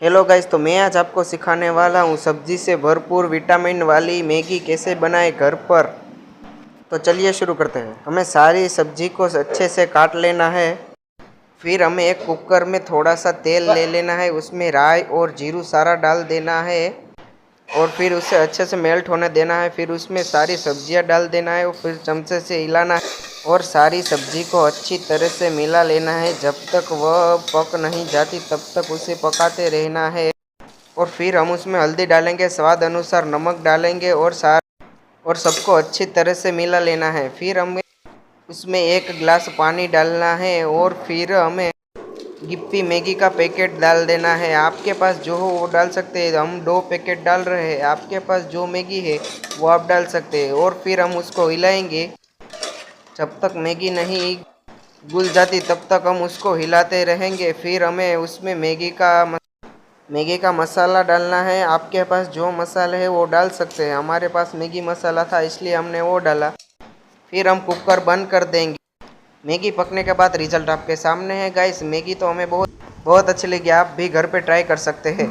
Hello guys, तो मैं आज आपको सिखाने वाला हूँ सब्जी से भरपूर विटामिन वाली मैगी कैसे बनाए घर पर। तो चलिए शुरू करते हैं। हमें सारी सब्जी को अच्छे से काट लेना है। फिर हमें एक कुकर में थोड़ा सा तेल ले लेना है, उसमें राई और जीरू सारा डाल देना है और फिर उसे अच्छे से मेल्ट होने देना है। फिर उसमें सारी सब्जियां डाल देना है और फिर चमचे से हिलाना है और सारी सब्जी को अच्छी तरह से मिला लेना है। जब तक वह पक नहीं जाती तब तक उसे पकाते रहना है। और फिर हम उसमें हल्दी डालेंगे, स्वाद अनुसार नमक डालेंगे और सबको अच्छी तरह से मिला लेना है। फिर हमें उसमें 1 गिलास पानी डालना है और फिर हमें गिप्पी मैगी का पैकेट डाल देना है। आपके पास जो हो वो डाल सकते हैं। हम 2 पैकेट डाल रहे हैं, आपके पास जो मैगी है वो आप डाल सकते हैं। और फिर हम उसको हिलाएंगे जब तक मैगी नहीं घुल जाती, तब तक हम उसको हिलाते रहेंगे। फिर हमें उसमें मैगी का मसाला डालना है। आपके पास जो मसाला है वो डाल सकते हैं। हमारे पास मैगी मसाला था इसलिए हमने वो डाला। फिर हम कुकर बंद कर देंगे। मैगी पकने के बाद रिजल्ट आपके सामने है गाइस। मैगी तो हमें बहुत बहुत अच्छी लगी, आप भी घर पे ट्राई कर सकते हैं।